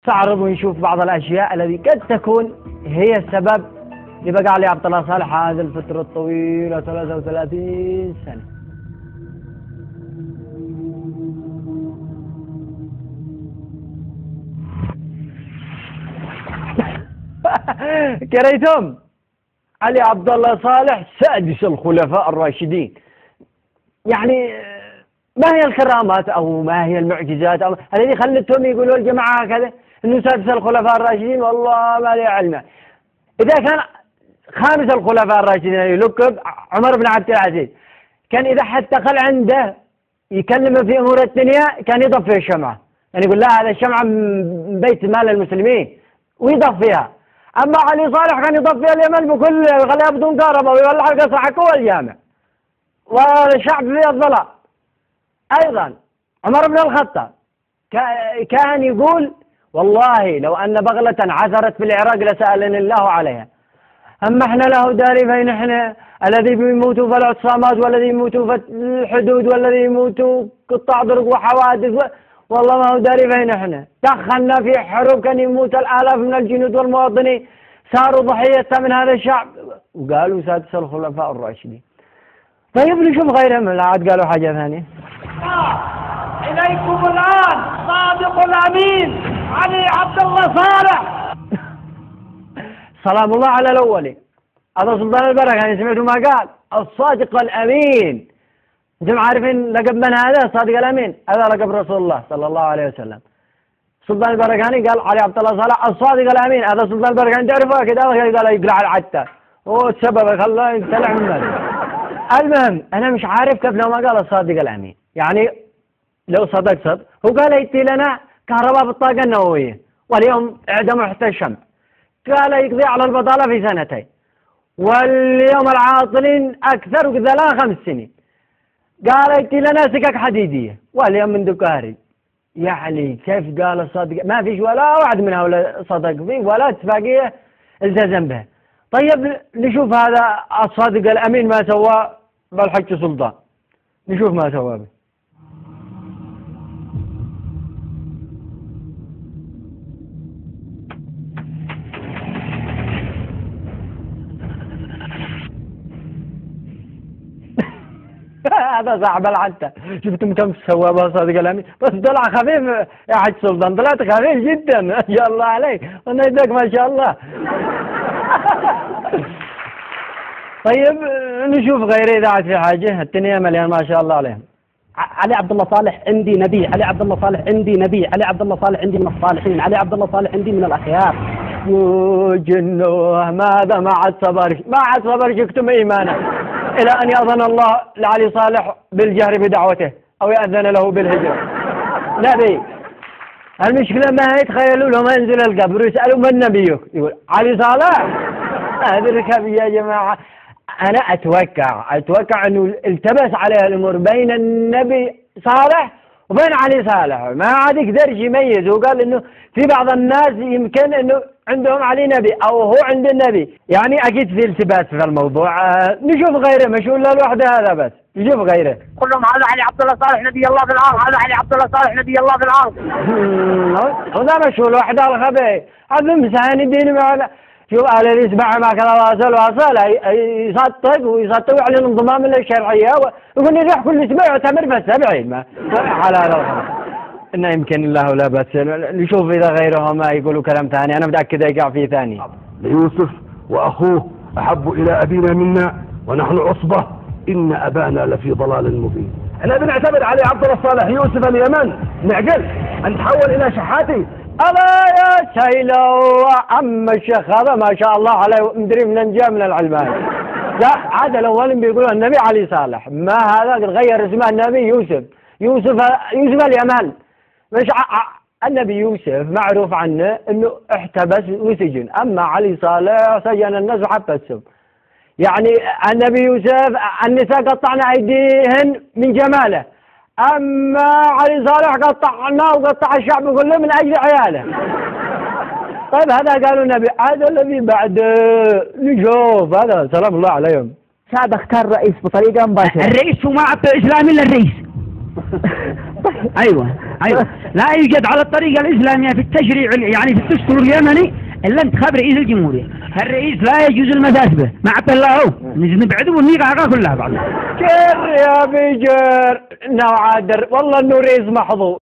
نستعرض ونشوف بعض الأشياء التي قد تكون هي السبب لبقاء علي عبد الله صالح هذه الفترة الطويلة 33 سنة. كريتم علي عبد الله صالح سادس الخلفاء الراشدين. يعني ما هي الكرامات أو ما هي المعجزات أو الذي خلتهم يقولوا الجماعة هكذا إنه سادس الخلفاء الراشدين؟ والله ما لي علم. إذا كان خامس الخلفاء الراشدين يلقب عمر بن عبد العزيز، كان إذا حتى قل عنده يكلم في أمور الدنيا كان يضف فيه الشمعة، يعني يقول لا هذا الشمعة من بيت مال المسلمين ويضف فيها. أما علي صالح كان يضف فيها اليمن بكل يخليها بدون كهرباء ويولع القصر حقه والجامع والشعب في الظلام. أيضا عمر بن الخطاب كان يقول والله لو أن بغلة عثرت في العراق لسألني الله عليها. أما احنا له داري فين احنا؟ الذي بيموتوا في الاعتصامات والذي يموتوا في الحدود والذي يموتوا قطاع طرق وحوادث والله ما هو داري فين احنا. دخلنا في حروب كان يموت الآلاف من الجنود والمواطنين صاروا ضحية من هذا الشعب وقالوا سادس الخلفاء الراشدين. طيب نشوف غيرهم لا عاد قالوا حاجة ثانية. إليكم الآن صادق الأمين علي عبد الله صالح. سلام الله على الأولي. هذا سلطان البركة يعني سمعتوا ما قال الصادق الأمين. أنتم عارفين لقب من هذا الصادق الأمين؟ هذا لقب رسول الله صلى الله عليه وسلم. سلطان البركاني قال علي عبد الله صالح الصادق الأمين. هذا سلطان البركاني تعرفه كذا قال يقلع العتة هو السبب خلاه ينتلع منه. المهم أنا مش عارف كيف لو ما قال الصادق الأمين، يعني لو صدق هو قال يأتي لنا كهرباء بالطاقة النووية واليوم اعدموا حتى الشمع. قال يقضي على البطالة في 2 سنين واليوم العاطلين أكثر وكذا 5 سنين. قال يأتي لنا سكك حديدية واليوم من دكاري. يعني كيف قال الصادق؟ ما فيش ولا واحد من هؤلاء صدق فيه ولا اتفاقية التزم بها. طيب نشوف هذا الصادق الأمين ما سوى بالحج سلطان، نشوف ما سوى به. هذا صاحب العتة. شفتم كم سوى به صادق الأمين؟ بس طلع خفيف يا حج سلطان، طلعت خفيف جدا ما شاء الله عليك ونيدك ما شاء الله. طيب نشوف غير إذا عاد في حاجة. الدنيا مليان ما شاء الله عليهم. علي عبد الله صالح عندي نبي، علي عبد الله صالح عندي نبي، علي عبد الله صالح عندي من الصالحين، علي عبد الله صالح عندي من الأخيار. وجنوه ماذا ما عاد صبر شكتم إيمانه إلى أن يأذن الله لعلي صالح بالجهر بدعوته أو يأذن له بالهجرة. نبي المشكلة ما يتخيلوا له ما ينزل القبر يسألوا من نبيك يقول علي صالح. هذا الركاب يا جماعة. أنا أتوقع أنه التبس عليها الأمور بين النبي صالح وبين علي صالح، ما عاد يقدر يميز. وقال إنه في بعض الناس يمكن إنه عندهم علي نبي أو هو عند النبي، يعني أكيد في التباس في الموضوع. نشوف غيره مش ولا الوحدة هذا بس، نشوف غيره. كلهم هذا علي عبد الله صالح نبي الله في الأرض، هذا علي عبد الله صالح نبي الله في الأرض. هذا مش الوحدة الخبي هذا مسان دين معنا. شوف الذي يسمع ما كذا واصل يصدق ويعلن انضمام للشرعية ويقول لي روح كل اسبوع يعتمر بس ما على هذا الخبر. إنه يمكن الله لا بس نشوف إذا غيرهم ما يقولوا كلام ثاني. أنا متأكد يقع فيه ثاني. يوسف وأخوه أحب إلى أبينا منا ونحن عصبة إن أبانا لفي ضلال مبين. أنا بنعتبر علي عبد الله صالح يوسف اليمن نعقل أن تحول إلى شحاتي. الله يا شيلو عم الشيخ هذا ما شاء الله عليه مدري من جاء من العلمان. لا عاد الأول بيقولوا النبي علي صالح، ما هذا غير اسمه النبي يوسف اليمن. مش النبي يوسف معروف عنه انه احتبس وسجن، اما علي صالح سجن الناس وحبسهم. يعني النبي يوسف النساء قطعنا ايديهن من جماله، اما علي صالح قطعناه وقطع الشعب كله من اجل عياله. طيب هذا قالوا النبي، هذا الذي بعد نشوف هذا سلام الله عليهم. شاد اختار رئيس بطريقه مباشره. الرئيس هو ما عبد الاسلامي الا الرئيس. ايوه لا يوجد على الطريقه الاسلاميه في التشريع يعني في الدستور اليمني الا انتخاب رئيس الجمهوريه. الرئيس لا يجوز المساس به ما عطله نبعده ونيقع كلها بعض. كر يا بيجر نوعادر والله انه رئيس محظوظ.